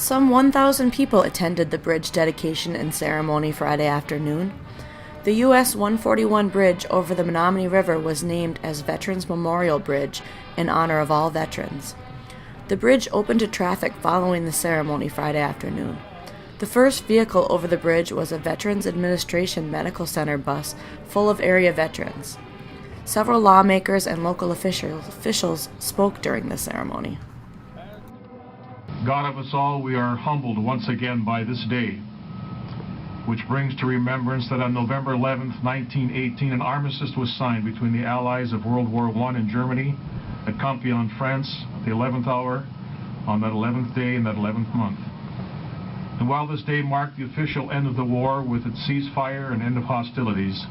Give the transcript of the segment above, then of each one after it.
Some 1,000 people attended the bridge dedication and ceremony Friday afternoon. The US 141 bridge over the Menominee River was named as Veterans Memorial Bridge in honor of all veterans. The bridge opened to traffic following the ceremony Friday afternoon. The first vehicle over the bridge was a Veterans Administration Medical Center bus full of area veterans. Several lawmakers and local officials spoke during the ceremony. God of us all, we are humbled once again by this day, which brings to remembrance that on November 11th, 1918, an armistice was signed between the Allies of World War I and Germany at Compiègne, France, at the 11th hour, on that 11th day in that 11th month. And while this day marked the official end of the war with its ceasefire and end of hostilities,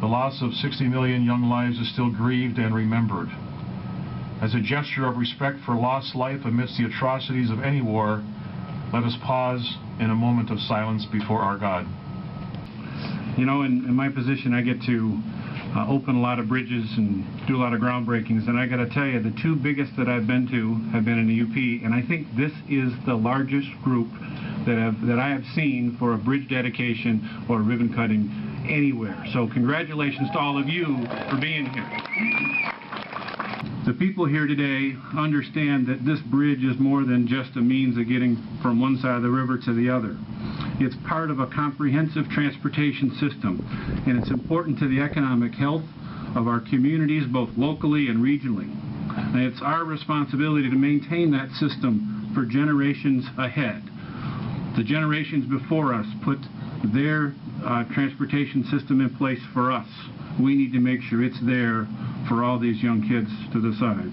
the loss of 60 million young lives is still grieved and remembered. As a gesture of respect for lost life amidst the atrocities of any war, let us pause in a moment of silence before our God. You know, in my position, I get to open a lot of bridges and do a lot of groundbreakings, and I got to tell you, the two biggest that I've been to have been in the UP, and I think this is the largest group that I have seen for a bridge dedication or ribbon cutting anywhere. So congratulations to all of you for being here. The people here today understand that this bridge is more than just a means of getting from one side of the river to the other. It's part of a comprehensive transportation system, and it's important to the economic health of our communities, both locally and regionally. And it's our responsibility to maintain that system for generations ahead. The generations before us put their transportation system in place for us. We need to make sure it's there for all these young kids to the side.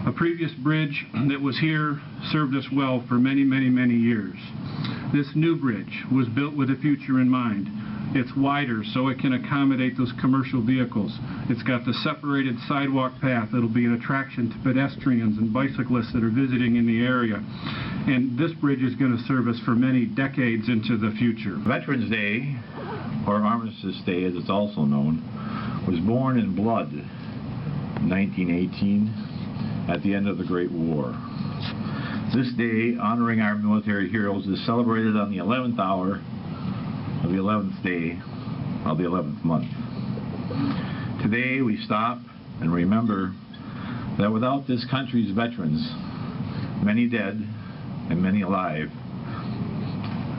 A previous bridge that was here served us well for many, many, many years. This new bridge was built with the future in mind. It's wider so it can accommodate those commercial vehicles. It's got the separated sidewalk path that'll be an attraction to pedestrians and bicyclists that are visiting in the area. And this bridge is going to serve us for many decades into the future. Veterans Day, or Armistice Day as it's also known, was born in blood in 1918 at the end of the Great War. This day, honoring our military heroes, is celebrated on the 11th hour of the 11th day of the 11th month. Today we stop and remember that without this country's veterans, many dead and many alive,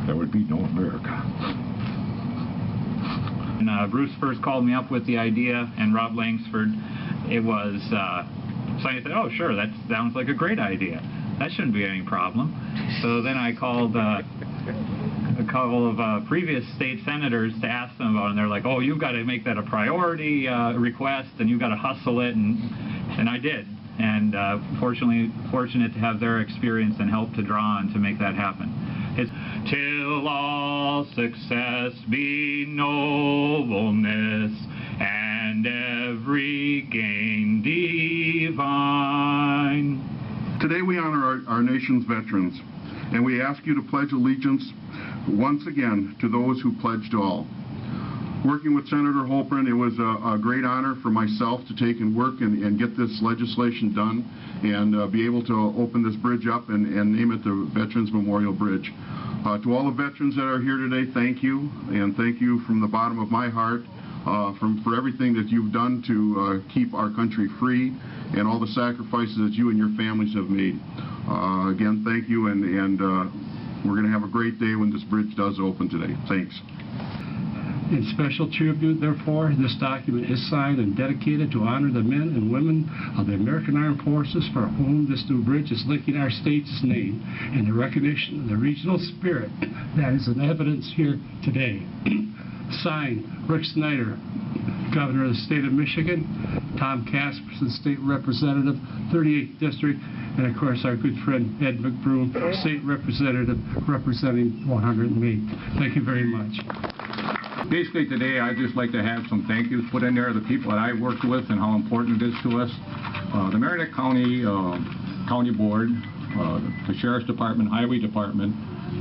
there would be no America. And Bruce first called me up with the idea, and Rob Langsford, it was, so I said, oh sure, that sounds like a great idea. That shouldn't be any problem. So then I called a couple of previous state senators to ask them about it, and they're like, oh, you've got to make that a priority request, and you've got to hustle it, and I did. And fortunate to have their experience and help to draw on to make that happen. It's till all success be nobleness, and every gain divine. Today we honor our nation's veterans, and we ask you to pledge allegiance once again to those who pledged all. Working with Senator Holprin, it was a great honor for myself to take and work and get this legislation done and be able to open this bridge up and name it the Veterans Memorial Bridge. To all the veterans that are here today, thank you, and thank you from the bottom of my heart for everything that you've done to keep our country free and all the sacrifices that you and your families have made. Again, thank you, and we're going to have a great day when this bridge does open today. Thanks. In special tribute, therefore, this document is signed and dedicated to honor the men and women of the American Armed Forces for whom this new bridge is linking our state's name, and the recognition of the regional spirit that is in evidence here today. Signed, Rick Snyder, Governor of the State of Michigan, Tom Casperson, State Representative, 38th District, and of course our good friend Ed McBroom, State Representative representing 108. Thank you very much. Basically today I'd just like to have some thank yous put in there to the people that I've worked with and how important it is to us. The Merrimack County County Board, the Sheriff's Department, Highway Department.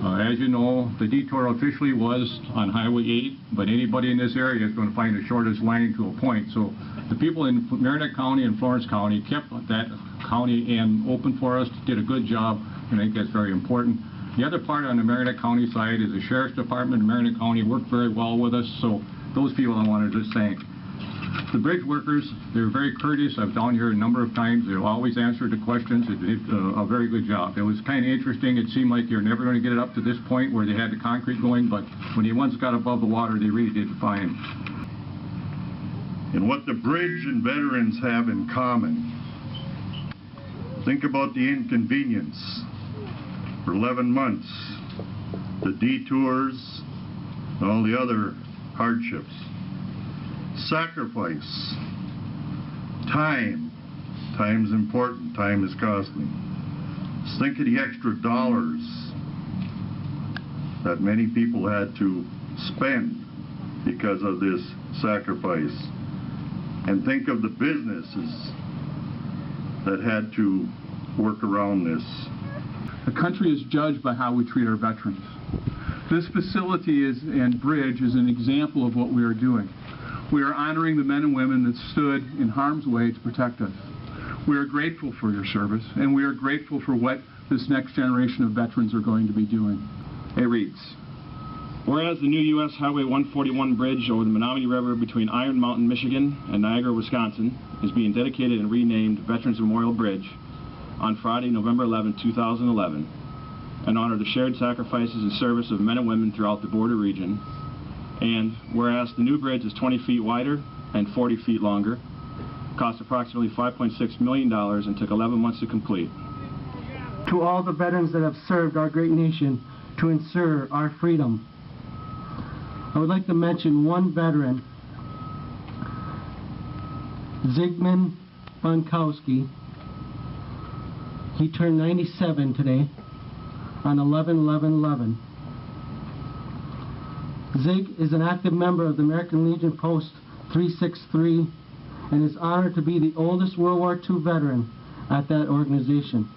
As you know, the detour officially was on Highway 8, but anybody in this area is going to find the shortest line to a point. So the people in Merrimack County and Florence County kept that county end open for us, did a good job. and I think that's very important. The other part on the Merrimack County side is the Sheriff's Department of Merrimack County worked very well with us, so those people I want to just thank. The bridge workers, they're very courteous. I've down here a number of times. They'll always answer the questions. They did a very good job. It was kind of interesting. It seemed like you're never going to get it up to this point where they had the concrete going, but when you once got above the water, they really did fine. And what the bridge and veterans have in common. Think about the inconvenience for 11 months, the detours, and all the other hardships. Sacrifice, time. Time's important, time is costly. Just think of the extra dollars that many people had to spend because of this sacrifice. And think of the businesses that had to work around this. The country is judged by how we treat our veterans. This facility and bridge is an example of what we are doing. We are honoring the men and women that stood in harm's way to protect us. We are grateful for your service, and we are grateful for what this next generation of veterans are going to be doing. It reads, whereas the new U.S. Highway 141 bridge over the Menominee River between Iron Mountain, Michigan and Niagara, Wisconsin is being dedicated and renamed Veterans Memorial Bridge on Friday, November 11, 2011, in honor of the shared sacrifices and service of men and women throughout the border region. And whereas the new bridge is 20 feet wider and 40 feet longer, cost approximately $5.6 million and took 11 months to complete. To all the veterans that have served our great nation to ensure our freedom, I would like to mention one veteran, Zygmunt Bonkowski. He turned 97 today on 11/11/11. Zig is an active member of the American Legion Post 363 and is honored to be the oldest World War II veteran at that organization.